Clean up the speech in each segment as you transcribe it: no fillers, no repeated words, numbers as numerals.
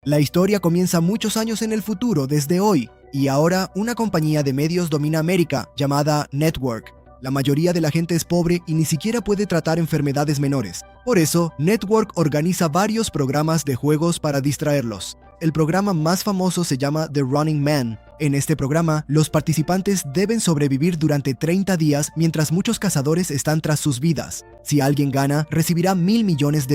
La historia comienza muchos años en el futuro desde hoy, y ahora una compañía de medios domina América, llamada Network. La mayoría de la gente es pobre y ni siquiera puede tratar enfermedades menores. Por eso, Network organiza varios programas de juegos para distraerlos. El programa más famoso se llama The Running Man. En este programa, los participantes deben sobrevivir durante 30 días mientras muchos cazadores están tras sus vidas. Si alguien gana, recibirá $1.000 millones.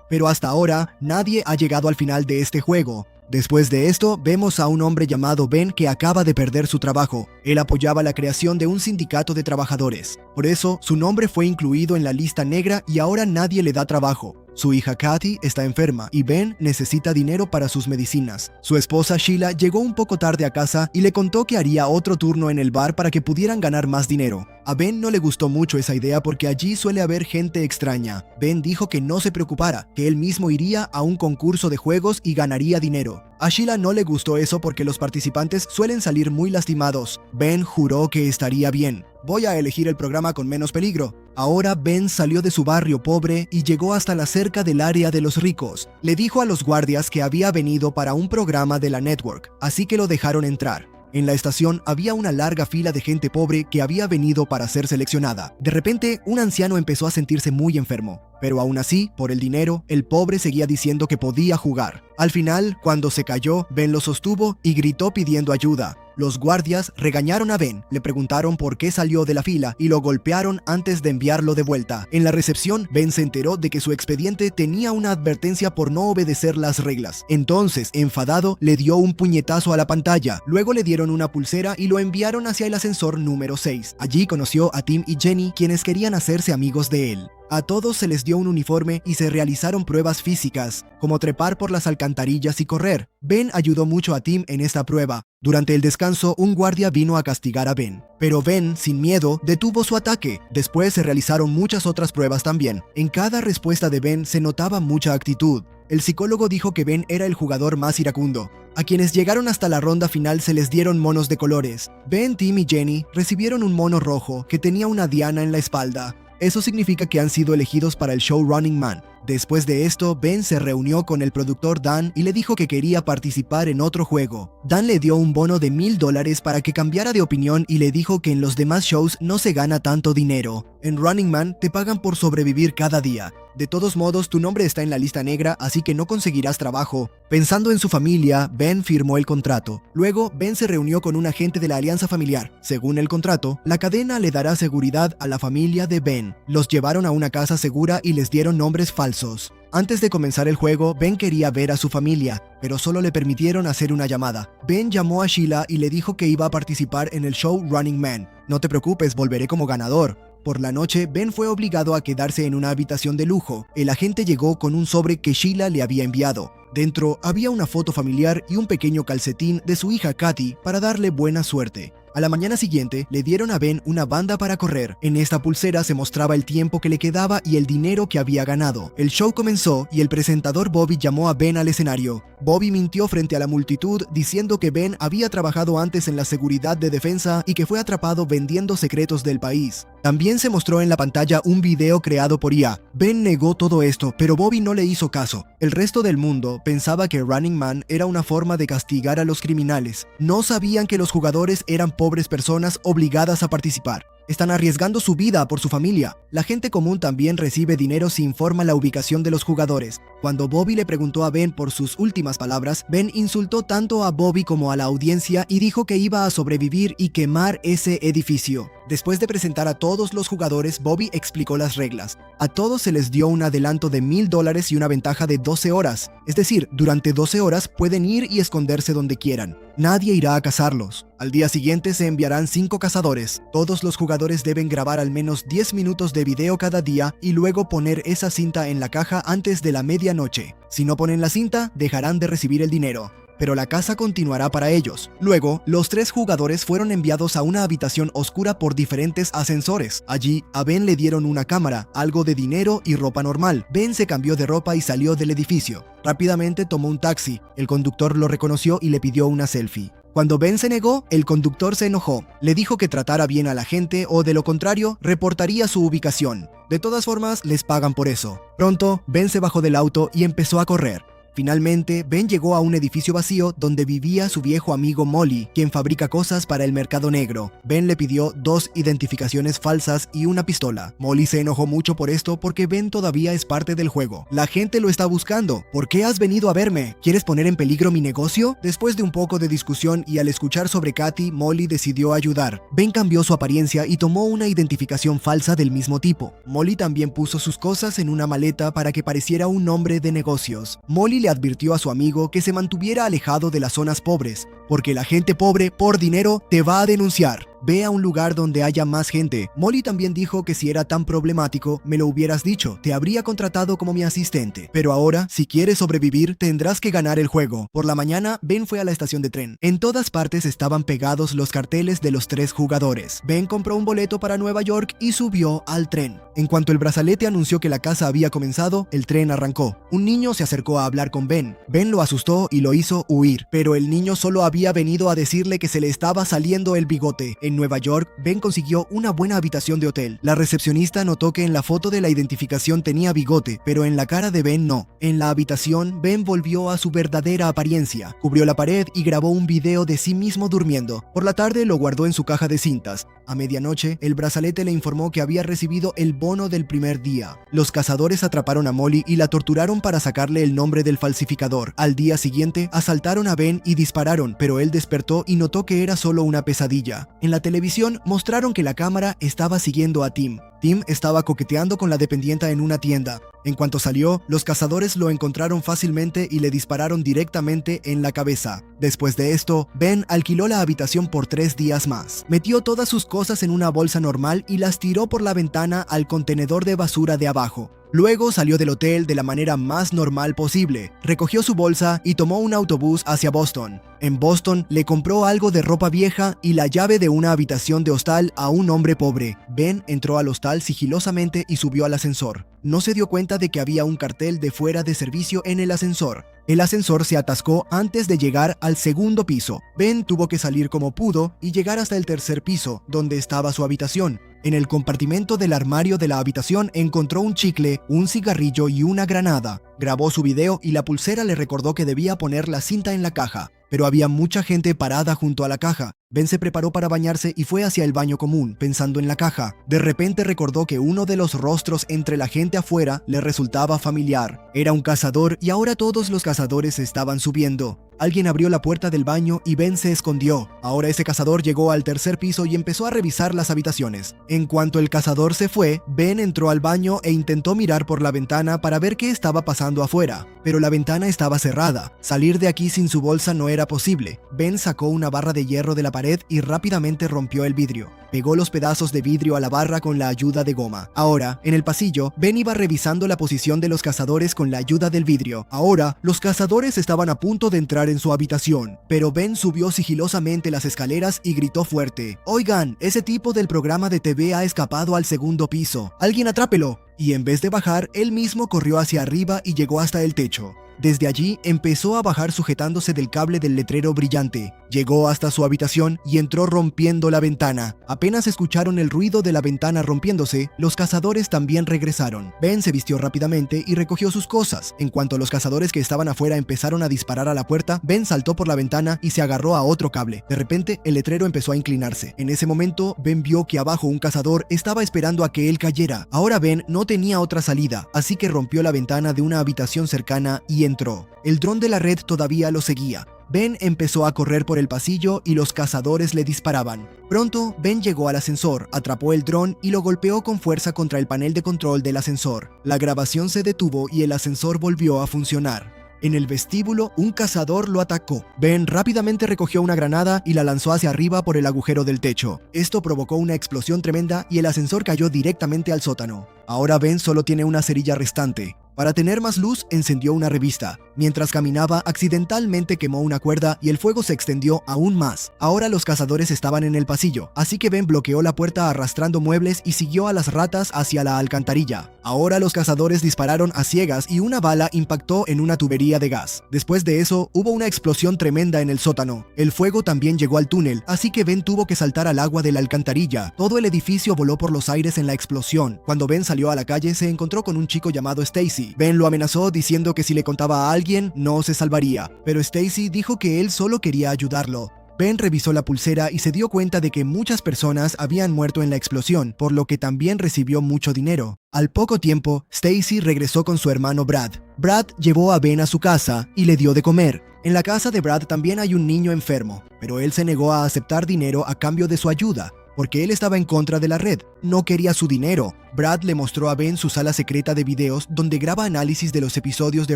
Pero hasta ahora, nadie ha llegado al final de este juego. Después de esto, vemos a un hombre llamado Ben que acaba de perder su trabajo. Él apoyaba la creación de un sindicato de trabajadores. Por eso, su nombre fue incluido en la lista negra y ahora nadie le da trabajo. Su hija Kathy está enferma y Ben necesita dinero para sus medicinas. Su esposa Sheila llegó un poco tarde a casa y le contó que haría otro turno en el bar para que pudieran ganar más dinero. A Ben no le gustó mucho esa idea porque allí suele haber gente extraña. Ben dijo que no se preocupara, que él mismo iría a un concurso de juegos y ganaría dinero. A Sheila no le gustó eso porque los participantes suelen salir muy lastimados. Ben juró que estaría bien. Voy a elegir el programa con menos peligro. Ahora Ben salió de su barrio pobre y llegó hasta la cerca del área de los ricos. Le dijo a los guardias que había venido para un programa de la Network, así que lo dejaron entrar. En la estación había una larga fila de gente pobre que había venido para ser seleccionada. De repente, un anciano empezó a sentirse muy enfermo. Pero aún así, por el dinero, el pobre seguía diciendo que podía jugar. Al final, cuando se cayó, Ben lo sostuvo y gritó pidiendo ayuda. Los guardias regañaron a Ben, le preguntaron por qué salió de la fila y lo golpearon antes de enviarlo de vuelta. En la recepción, Ben se enteró de que su expediente tenía una advertencia por no obedecer las reglas. Entonces, enfadado, le dio un puñetazo a la pantalla. Luego le dieron una pulsera y lo enviaron hacia el ascensor número 6. Allí conoció a Tim y Jenny, quienes querían hacerse amigos de él. A todos se les dio un uniforme y se realizaron pruebas físicas, como trepar por las alcantarillas y correr. Ben ayudó mucho a Tim en esta prueba. Durante el descanso, un guardia vino a castigar a Ben. Pero Ben, sin miedo, detuvo su ataque. Después se realizaron muchas otras pruebas también. En cada respuesta de Ben se notaba mucha actitud. El psicólogo dijo que Ben era el jugador más iracundo. A quienes llegaron hasta la ronda final se les dieron monos de colores. Ben, Tim y Jenny recibieron un mono rojo que tenía una diana en la espalda. Eso significa que han sido elegidos para el show Running Man. Después de esto, Ben se reunió con el productor Dan y le dijo que quería participar en otro juego. Dan le dio un bono de $1.000 para que cambiara de opinión y le dijo que en los demás shows no se gana tanto dinero. En Running Man te pagan por sobrevivir cada día. De todos modos, tu nombre está en la lista negra, así que no conseguirás trabajo. Pensando en su familia, Ben firmó el contrato. Luego, Ben se reunió con un agente de la alianza familiar. Según el contrato, la cadena le dará seguridad a la familia de Ben. Los llevaron a una casa segura y les dieron nombres falsos. Antes de comenzar el juego, Ben quería ver a su familia, pero solo le permitieron hacer una llamada. Ben llamó a Sheila y le dijo que iba a participar en el show Running Man. No te preocupes, volveré como ganador. Por la noche, Ben fue obligado a quedarse en una habitación de lujo. El agente llegó con un sobre que Sheila le había enviado. Dentro había una foto familiar y un pequeño calcetín de su hija Kathy para darle buena suerte. A la mañana siguiente, le dieron a Ben una banda para correr. En esta pulsera se mostraba el tiempo que le quedaba y el dinero que había ganado. El show comenzó y el presentador Bobby llamó a Ben al escenario. Bobby mintió frente a la multitud diciendo que Ben había trabajado antes en la seguridad de defensa y que fue atrapado vendiendo secretos del país. También se mostró en la pantalla un video creado por IA. Ben negó todo esto, pero Bobby no le hizo caso. El resto del mundo pensaba que Running Man era una forma de castigar a los criminales. No sabían que los jugadores eran pobres personas obligadas a participar. Están arriesgando su vida por su familia. La gente común también recibe dinero si informa la ubicación de los jugadores. Cuando Bobby le preguntó a Ben por sus últimas palabras, Ben insultó tanto a Bobby como a la audiencia y dijo que iba a sobrevivir y quemar ese edificio. Después de presentar a todos los jugadores, Bobby explicó las reglas. A todos se les dio un adelanto de $1.000 y una ventaja de 12 horas. Es decir, durante 12 horas pueden ir y esconderse donde quieran. Nadie irá a cazarlos. Al día siguiente se enviarán 5 cazadores. Todos los jugadores deben grabar al menos 10 minutos de video cada día y luego poner esa cinta en la caja antes de la medianoche. Si no ponen la cinta, dejarán de recibir el dinero. Pero la caza continuará para ellos. Luego, los 3 jugadores fueron enviados a una habitación oscura por diferentes ascensores. Allí, a Ben le dieron una cámara, algo de dinero y ropa normal. Ben se cambió de ropa y salió del edificio. Rápidamente tomó un taxi. El conductor lo reconoció y le pidió una selfie. Cuando Ben se negó, el conductor se enojó. Le dijo que tratara bien a la gente o, de lo contrario, reportaría su ubicación. De todas formas, les pagan por eso. Pronto, Ben se bajó del auto y empezó a correr. Finalmente, Ben llegó a un edificio vacío donde vivía su viejo amigo Molly, quien fabrica cosas para el mercado negro. Ben le pidió 2 identificaciones falsas y una pistola. Molly se enojó mucho por esto porque Ben todavía es parte del juego. La gente lo está buscando. ¿Por qué has venido a verme? ¿Quieres poner en peligro mi negocio? Después de un poco de discusión y al escuchar sobre Katy, Molly decidió ayudar. Ben cambió su apariencia y tomó una identificación falsa del mismo tipo. Molly también puso sus cosas en una maleta para que pareciera un hombre de negocios. Molly le advirtió a su amigo que se mantuviera alejado de las zonas pobres, porque la gente pobre, por dinero, te va a denunciar. Ve a un lugar donde haya más gente. Molly también dijo que si era tan problemático, me lo hubieras dicho, te habría contratado como mi asistente. Pero ahora, si quieres sobrevivir, tendrás que ganar el juego. Por la mañana, Ben fue a la estación de tren. En todas partes estaban pegados los carteles de los 3 jugadores. Ben compró un boleto para Nueva York y subió al tren. En cuanto el brazalete anunció que la caza había comenzado, el tren arrancó. Un niño se acercó a hablar con Ben. Ben lo asustó y lo hizo huir, pero el niño solo había venido a decirle que se le estaba saliendo el bigote. En Nueva York, Ben consiguió una buena habitación de hotel. La recepcionista notó que en la foto de la identificación tenía bigote, pero en la cara de Ben no. En la habitación, Ben volvió a su verdadera apariencia. Cubrió la pared y grabó un video de sí mismo durmiendo. Por la tarde lo guardó en su caja de cintas. A medianoche, el brazalete le informó que había recibido el bono del primer día. Los cazadores atraparon a Molly y la torturaron para sacarle el nombre del falsificador. Al día siguiente, asaltaron a Ben y dispararon, pero él despertó y notó que era solo una pesadilla. En la televisión mostraron que la cámara estaba siguiendo a Tim. Tim estaba coqueteando con la dependienta en una tienda. En cuanto salió, los cazadores lo encontraron fácilmente y le dispararon directamente en la cabeza. Después de esto, Ben alquiló la habitación por 3 días más. Metió todas sus cosas en una bolsa normal y las tiró por la ventana al contenedor de basura de abajo. Luego salió del hotel de la manera más normal posible, recogió su bolsa y tomó un autobús hacia Boston. En Boston le compró algo de ropa vieja y la llave de una habitación de hostal a un hombre pobre. Ben entró al hostal sigilosamente y subió al ascensor. No se dio cuenta de que había un cartel de fuera de servicio en el ascensor. El ascensor se atascó antes de llegar al segundo piso. Ben tuvo que salir como pudo y llegar hasta el tercer piso, donde estaba su habitación. En el compartimento del armario de la habitación encontró un chicle, un cigarrillo y una granada. Grabó su video y la pulsera le recordó que debía poner la cinta en la caja. Pero había mucha gente parada junto a la caja. Ben se preparó para bañarse y fue hacia el baño común, pensando en la caja. De repente recordó que uno de los rostros entre la gente afuera le resultaba familiar. Era un cazador y ahora todos los cazadores estaban subiendo. Alguien abrió la puerta del baño y Ben se escondió. Ahora ese cazador llegó al tercer piso y empezó a revisar las habitaciones. En cuanto el cazador se fue, Ben entró al baño e intentó mirar por la ventana para ver qué estaba pasando afuera. Pero la ventana estaba cerrada. Salir de aquí sin su bolsa no era posible. Ben sacó una barra de hierro de la pared y rápidamente rompió el vidrio. Pegó los pedazos de vidrio a la barra con la ayuda de goma. Ahora, en el pasillo, Ben iba revisando la posición de los cazadores con la ayuda del vidrio. Ahora, los cazadores estaban a punto de entrar en su habitación, pero Ben subió sigilosamente las escaleras y gritó fuerte: «Oigan, ese tipo del programa de TV ha escapado al segundo piso. ¡Alguien atrápelo!». Y en vez de bajar, él mismo corrió hacia arriba y llegó hasta el techo. Desde allí empezó a bajar sujetándose del cable del letrero brillante. Llegó hasta su habitación y entró rompiendo la ventana. Apenas escucharon el ruido de la ventana rompiéndose, los cazadores también regresaron. Ben se vistió rápidamente y recogió sus cosas. En cuanto los cazadores que estaban afuera empezaron a disparar a la puerta, Ben saltó por la ventana y se agarró a otro cable. De repente, el letrero empezó a inclinarse. En ese momento, Ben vio que abajo un cazador estaba esperando a que él cayera. Ahora Ben no tenía otra salida, así que rompió la ventana de una habitación cercana y entró. El dron de la red todavía lo seguía. Ben empezó a correr por el pasillo y los cazadores le disparaban. Pronto, Ben llegó al ascensor, atrapó el dron y lo golpeó con fuerza contra el panel de control del ascensor. La grabación se detuvo y el ascensor volvió a funcionar. En el vestíbulo, un cazador lo atacó. Ben rápidamente recogió una granada y la lanzó hacia arriba por el agujero del techo. Esto provocó una explosión tremenda y el ascensor cayó directamente al sótano. Ahora Ben solo tiene una cerilla restante. Para tener más luz, encendió una revista. Mientras caminaba, accidentalmente quemó una cuerda y el fuego se extendió aún más. Ahora los cazadores estaban en el pasillo, así que Ben bloqueó la puerta arrastrando muebles y siguió a las ratas hacia la alcantarilla. Ahora los cazadores dispararon a ciegas y una bala impactó en una tubería de gas. Después de eso, hubo una explosión tremenda en el sótano. El fuego también llegó al túnel, así que Ben tuvo que saltar al agua de la alcantarilla. Todo el edificio voló por los aires en la explosión. Cuando Ben salió a la calle, se encontró con un chico llamado Stacy, Stacy. Ben lo amenazó diciendo que si le contaba a alguien, no se salvaría, pero Stacy dijo que él solo quería ayudarlo. Ben revisó la pulsera y se dio cuenta de que muchas personas habían muerto en la explosión, por lo que también recibió mucho dinero. Al poco tiempo, Stacy regresó con su hermano Brad. Brad llevó a Ben a su casa y le dio de comer. En la casa de Brad también hay un niño enfermo, pero él se negó a aceptar dinero a cambio de su ayuda, porque él estaba en contra de la red, no quería su dinero. Brad le mostró a Ben su sala secreta de videos donde graba análisis de los episodios de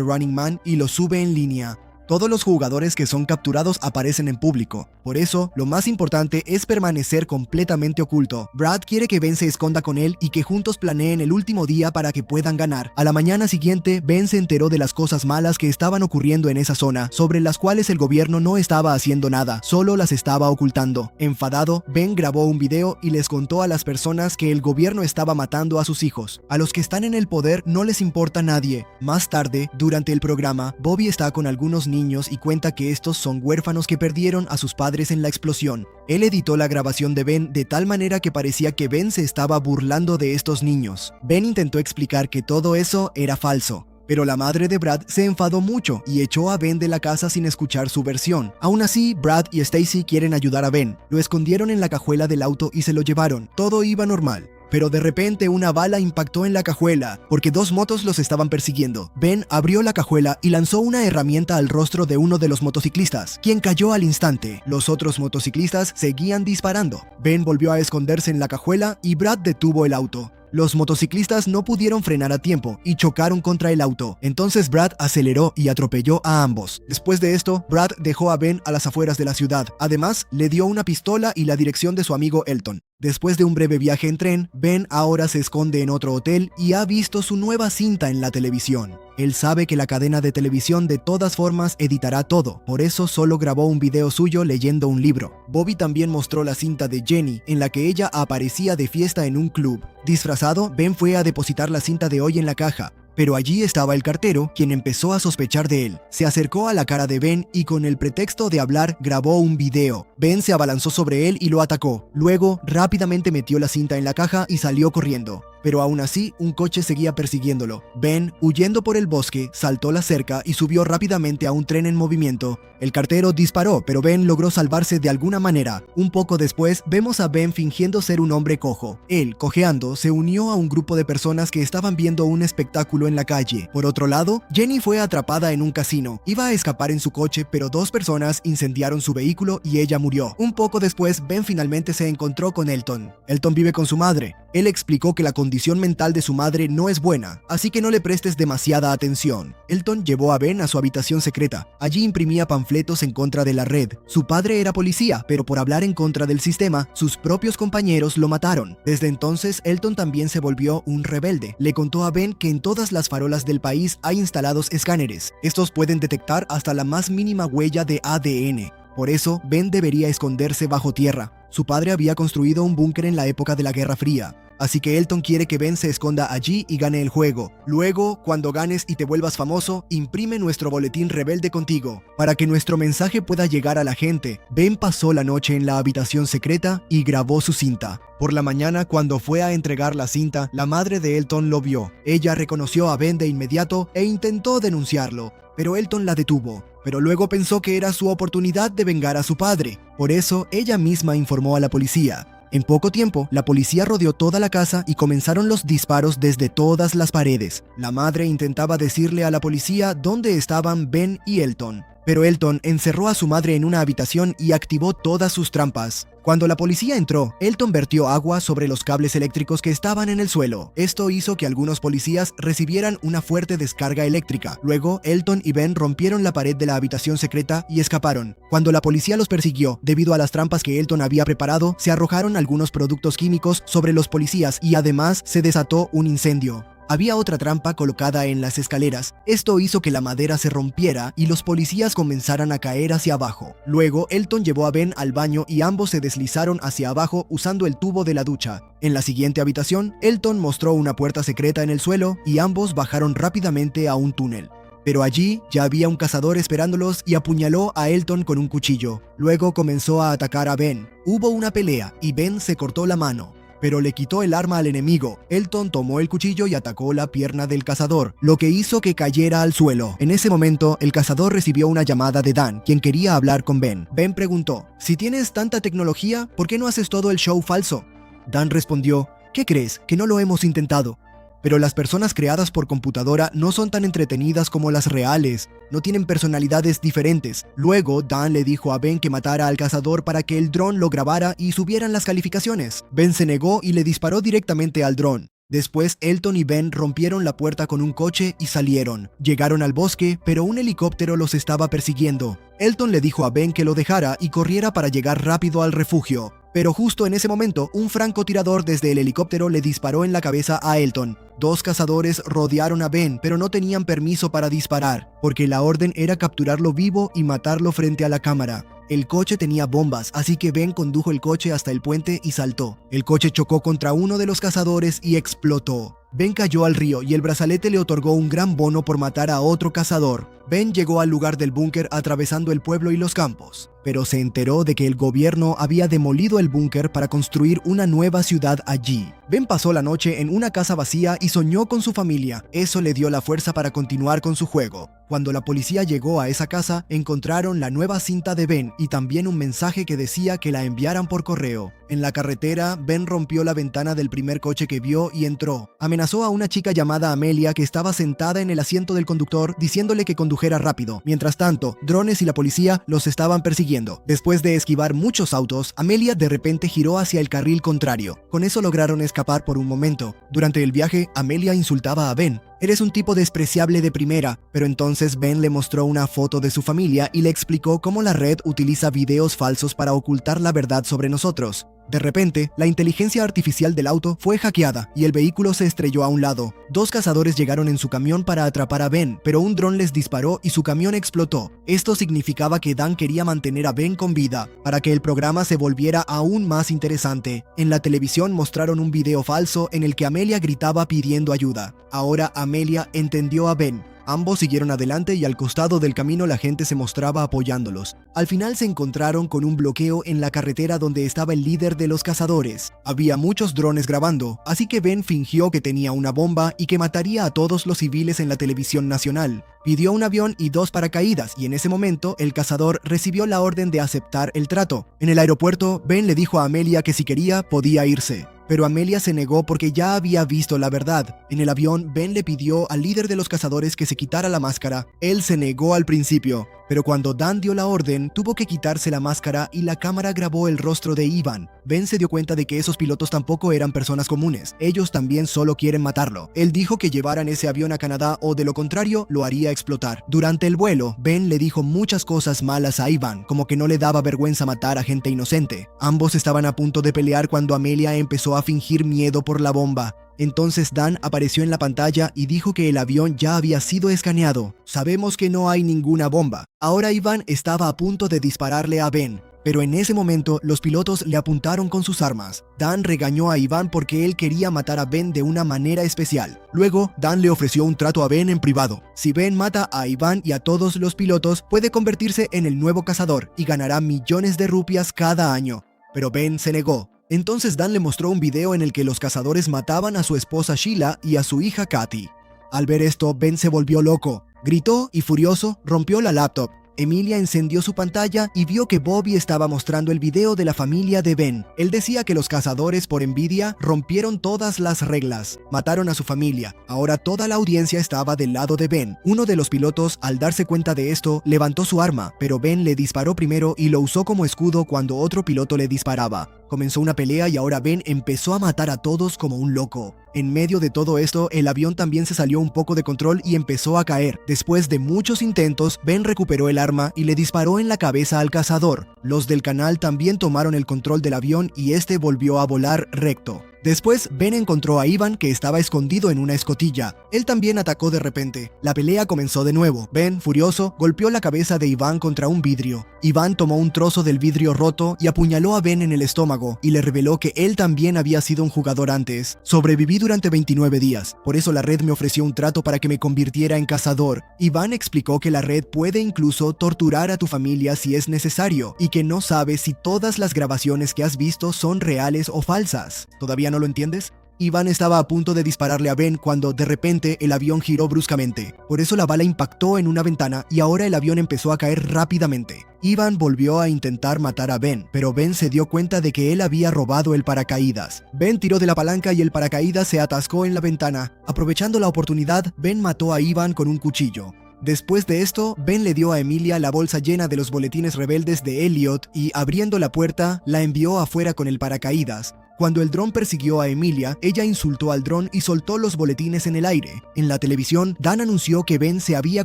Running Man y los sube en línea. Todos los jugadores que son capturados aparecen en público. Por eso, lo más importante es permanecer completamente oculto. Brad quiere que Ben se esconda con él y que juntos planeen el último día para que puedan ganar. A la mañana siguiente, Ben se enteró de las cosas malas que estaban ocurriendo en esa zona, sobre las cuales el gobierno no estaba haciendo nada, solo las estaba ocultando. Enfadado, Ben grabó un video y les contó a las personas que el gobierno estaba matando a sus hijos. A los que están en el poder no les importa nadie. Más tarde, durante el programa, Bobby está con algunos niños y cuenta que estos son huérfanos que perdieron a sus padres en la explosión. Él editó la grabación de Ben de tal manera que parecía que Ben se estaba burlando de estos niños. Ben intentó explicar que todo eso era falso, pero la madre de Brad se enfadó mucho y echó a Ben de la casa sin escuchar su versión. Aún así, Brad y Stacy quieren ayudar a Ben. Lo escondieron en la cajuela del auto y se lo llevaron. Todo iba normal. Pero de repente una bala impactó en la cajuela, porque dos motos los estaban persiguiendo. Ben abrió la cajuela y lanzó una herramienta al rostro de uno de los motociclistas, quien cayó al instante. Los otros motociclistas seguían disparando. Ben volvió a esconderse en la cajuela y Brad detuvo el auto. Los motociclistas no pudieron frenar a tiempo y chocaron contra el auto. Entonces Brad aceleró y atropelló a ambos. Después de esto, Brad dejó a Ben a las afueras de la ciudad. Además, le dio una pistola y la dirección de su amigo Elton. Después de un breve viaje en tren, Ben ahora se esconde en otro hotel y ha visto su nueva cinta en la televisión. Él sabe que la cadena de televisión de todas formas editará todo, por eso solo grabó un video suyo leyendo un libro. Bobby también mostró la cinta de Jenny, en la que ella aparecía de fiesta en un club. Disfrazado, Ben fue a depositar la cinta de hoy en la caja. Pero allí estaba el cartero, quien empezó a sospechar de él. Se acercó a la cara de Ben y con el pretexto de hablar grabó un video. Ben se abalanzó sobre él y lo atacó. Luego, rápidamente metió la cinta en la caja y salió corriendo. Pero aún así, un coche seguía persiguiéndolo. Ben, huyendo por el bosque, saltó la cerca y subió rápidamente a un tren en movimiento. El cartero disparó, pero Ben logró salvarse de alguna manera. Un poco después, vemos a Ben fingiendo ser un hombre cojo. Él, cojeando, se unió a un grupo de personas que estaban viendo un espectáculo en la calle. Por otro lado, Jenny fue atrapada en un casino. Iba a escapar en su coche, pero dos personas incendiaron su vehículo y ella murió. Un poco después, Ben finalmente se encontró con Elton. Elton vive con su madre. Él explicó que la condición mental de su madre no es buena, así que no le prestes demasiada atención. Elton llevó a Ben a su habitación secreta. Allí imprimía panfletos en contra de la red. Su padre era policía, pero por hablar en contra del sistema, sus propios compañeros lo mataron. Desde entonces, Elton también se volvió un rebelde. Le contó a Ben que en todas las farolas del país hay instalados escáneres. Estos pueden detectar hasta la más mínima huella de ADN. Por eso, Ben debería esconderse bajo tierra. Su padre había construido un búnker en la época de la Guerra Fría. Así que Elton quiere que Ben se esconda allí y gane el juego. Luego, cuando ganes y te vuelvas famoso, imprime nuestro boletín rebelde contigo, para que nuestro mensaje pueda llegar a la gente. Ben pasó la noche en la habitación secreta y grabó su cinta. Por la mañana, cuando fue a entregar la cinta, la madre de Elton lo vio. Ella reconoció a Ben de inmediato e intentó denunciarlo, pero Elton la detuvo. Pero luego pensó que era su oportunidad de vengar a su padre. Por eso, ella misma informó a la policía. En poco tiempo, la policía rodeó toda la casa y comenzaron los disparos desde todas las paredes. La madre intentaba decirle a la policía dónde estaban Ben y Elton, pero Elton encerró a su madre en una habitación y activó todas sus trampas. Cuando la policía entró, Elton vertió agua sobre los cables eléctricos que estaban en el suelo. Esto hizo que algunos policías recibieran una fuerte descarga eléctrica. Luego, Elton y Ben rompieron la pared de la habitación secreta y escaparon. Cuando la policía los persiguió, debido a las trampas que Elton había preparado, se arrojaron algunos productos químicos sobre los policías y además se desató un incendio. Había otra trampa colocada en las escaleras. Esto hizo que la madera se rompiera y los policías comenzaran a caer hacia abajo. Luego, Elton llevó a Ben al baño y ambos se deslizaron hacia abajo usando el tubo de la ducha. En la siguiente habitación, Elton mostró una puerta secreta en el suelo y ambos bajaron rápidamente a un túnel. Pero allí ya había un cazador esperándolos y apuñaló a Elton con un cuchillo. Luego comenzó a atacar a Ben. Hubo una pelea y Ben se cortó la mano. pero le quitó el arma al enemigo. Elton tomó el cuchillo y atacó la pierna del cazador, lo que hizo que cayera al suelo. En ese momento, el cazador recibió una llamada de Dan, quien quería hablar con Ben. Ben preguntó: «Si tienes tanta tecnología, ¿por qué no haces todo el show falso?». Dan respondió: «¿Qué crees? ¿Que no lo hemos intentado?». Pero las personas creadas por computadora no son tan entretenidas como las reales, no tienen personalidades diferentes. Luego, Dan le dijo a Ben que matara al cazador para que el dron lo grabara y subieran las calificaciones. Ben se negó y le disparó directamente al dron. Después, Elton y Ben rompieron la puerta con un coche y salieron. Llegaron al bosque, pero un helicóptero los estaba persiguiendo. Elton le dijo a Ben que lo dejara y corriera para llegar rápido al refugio. Pero justo en ese momento, un francotirador desde el helicóptero le disparó en la cabeza a Elton. Dos cazadores rodearon a Ben, pero no tenían permiso para disparar, porque la orden era capturarlo vivo y matarlo frente a la cámara. El coche tenía bombas, así que Ben condujo el coche hasta el puente y saltó. El coche chocó contra uno de los cazadores y explotó. Ben cayó al río y el brazalete le otorgó un gran bono por matar a otro cazador. Ben llegó al lugar del búnker atravesando el pueblo y los campos, pero se enteró de que el gobierno había demolido el búnker para construir una nueva ciudad allí. Ben pasó la noche en una casa vacía y soñó con su familia. Eso le dio la fuerza para continuar con su juego. Cuando la policía llegó a esa casa, encontraron la nueva cinta de Ben y también un mensaje que decía que la enviaran por correo. En la carretera, Ben rompió la ventana del primer coche que vio y entró. Amenazó a una chica llamada Amelia que estaba sentada en el asiento del conductor diciéndole que condujera rápido. Mientras tanto, drones y la policía los estaban persiguiendo. Después de esquivar muchos autos, Amelia de repente giró hacia el carril contrario. Con eso lograron escapar por un momento. Durante el viaje, Amelia insultaba a Ben. «Eres un tipo despreciable de primera», pero entonces Ben le mostró una foto de su familia y le explicó cómo la red utiliza videos falsos para ocultar la verdad sobre nosotros. De repente, la inteligencia artificial del auto fue hackeada y el vehículo se estrelló a un lado. Dos cazadores llegaron en su camión para atrapar a Ben, pero un dron les disparó y su camión explotó. Esto significaba que Dan quería mantener a Ben con vida, para que el programa se volviera aún más interesante. En la televisión mostraron un video falso en el que Amelia gritaba pidiendo ayuda. Ahora Amelia entendió a Ben. Ambos siguieron adelante y al costado del camino la gente se mostraba apoyándolos. Al final se encontraron con un bloqueo en la carretera donde estaba el líder de los cazadores. Había muchos drones grabando, así que Ben fingió que tenía una bomba y que mataría a todos los civiles en la televisión nacional. Pidió un avión y dos paracaídas y en ese momento el cazador recibió la orden de aceptar el trato. En el aeropuerto, Ben le dijo a Amelia que si quería podía irse. Pero Amelia se negó porque ya había visto la verdad. En el avión, Ben le pidió al líder de los cazadores que se quitara la máscara. Él se negó al principio, pero cuando Dan dio la orden, tuvo que quitarse la máscara y la cámara grabó el rostro de Ivan. Ben se dio cuenta de que esos pilotos tampoco eran personas comunes. Ellos también solo quieren matarlo. Él dijo que llevaran ese avión a Canadá o de lo contrario, lo haría explotar. Durante el vuelo, Ben le dijo muchas cosas malas a Ivan, como que no le daba vergüenza matar a gente inocente. Ambos estaban a punto de pelear cuando Amelia empezó a fingir miedo por la bomba. Entonces Dan apareció en la pantalla y dijo que el avión ya había sido escaneado. Sabemos que no hay ninguna bomba. Ahora Ivan estaba a punto de dispararle a Ben, pero en ese momento los pilotos le apuntaron con sus armas. Dan regañó a Ivan porque él quería matar a Ben de una manera especial. Luego, Dan le ofreció un trato a Ben en privado. Si Ben mata a Ivan y a todos los pilotos, puede convertirse en el nuevo cazador y ganará millones de rupias cada año. Pero Ben se negó. Entonces Dan le mostró un video en el que los cazadores mataban a su esposa Sheila y a su hija Katy. Al ver esto, Ben se volvió loco. Gritó y furioso rompió la laptop. Emilia encendió su pantalla y vio que Bobby estaba mostrando el video de la familia de Ben. Él decía que los cazadores por envidia rompieron todas las reglas, mataron a su familia. Ahora toda la audiencia estaba del lado de Ben. Uno de los pilotos, al darse cuenta de esto, levantó su arma, pero Ben le disparó primero y lo usó como escudo cuando otro piloto le disparaba. Comenzó una pelea y ahora Ben empezó a matar a todos como un loco. En medio de todo esto, el avión también se salió un poco de control y empezó a caer. Después de muchos intentos, Ben recuperó el arma y le disparó en la cabeza al cazador. Los del canal también tomaron el control del avión y este volvió a volar recto. Después, Ben encontró a Ivan, que estaba escondido en una escotilla. Él también atacó de repente. La pelea comenzó de nuevo. Ben, furioso, golpeó la cabeza de Ivan contra un vidrio. Ivan tomó un trozo del vidrio roto y apuñaló a Ben en el estómago y le reveló que él también había sido un jugador antes. Sobreviví durante 29 días, por eso la red me ofreció un trato para que me convirtiera en cazador. Ivan explicó que la red puede incluso torturar a tu familia si es necesario y que no sabe si todas las grabaciones que has visto son reales o falsas. ¿Todavía no lo entiendes? Ivan estaba a punto de dispararle a Ben cuando de repente el avión giró bruscamente. Por eso la bala impactó en una ventana y ahora el avión empezó a caer rápidamente. Ivan volvió a intentar matar a Ben, pero Ben se dio cuenta de que él había robado el paracaídas. Ben tiró de la palanca y el paracaídas se atascó en la ventana. Aprovechando la oportunidad, Ben mató a Ivan con un cuchillo. Después de esto, Ben le dio a Emilia la bolsa llena de los boletines rebeldes de Elliot y, abriendo la puerta, la envió afuera con el paracaídas. Cuando el dron persiguió a Emilia, ella insultó al dron y soltó los boletines en el aire. En la televisión, Dan anunció que Ben se había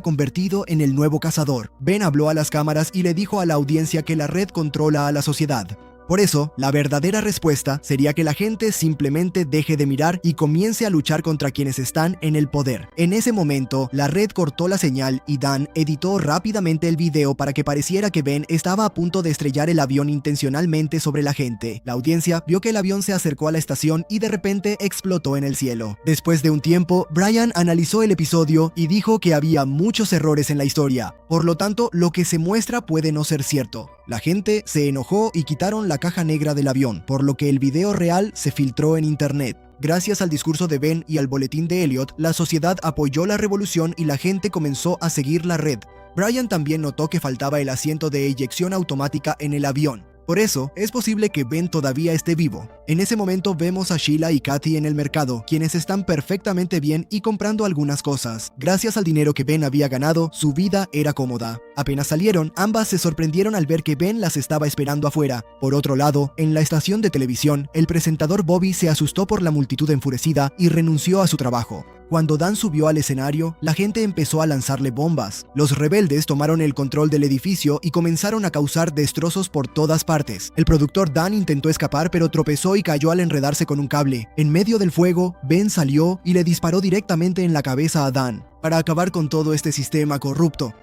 convertido en el nuevo cazador. Ben habló a las cámaras y le dijo a la audiencia que la red controla a la sociedad. Por eso, la verdadera respuesta sería que la gente simplemente deje de mirar y comience a luchar contra quienes están en el poder. En ese momento, la red cortó la señal y Dan editó rápidamente el video para que pareciera que Ben estaba a punto de estrellar el avión intencionalmente sobre la gente. La audiencia vio que el avión se acercó a la estación y de repente explotó en el cielo. Después de un tiempo, Brian analizó el episodio y dijo que había muchos errores en la historia. Por lo tanto, lo que se muestra puede no ser cierto. La gente se enojó y quitaron la caja negra del avión, por lo que el video real se filtró en internet. Gracias al discurso de Ben y al boletín de Elliot, la sociedad apoyó la revolución y la gente comenzó a seguir la red. Brian también notó que faltaba el asiento de eyección automática en el avión. Por eso, es posible que Ben todavía esté vivo. En ese momento vemos a Sheila y Kathy en el mercado, quienes están perfectamente bien y comprando algunas cosas. Gracias al dinero que Ben había ganado, su vida era cómoda. Apenas salieron, ambas se sorprendieron al ver que Ben las estaba esperando afuera. Por otro lado, en la estación de televisión, el presentador Bobby se asustó por la multitud enfurecida y renunció a su trabajo. Cuando Dan subió al escenario, la gente empezó a lanzarle bombas. Los rebeldes tomaron el control del edificio y comenzaron a causar destrozos por todas partes. El productor Dan intentó escapar, pero tropezó y cayó al enredarse con un cable. En medio del fuego, Ben salió y le disparó directamente en la cabeza a Dan, para acabar con todo este sistema corrupto.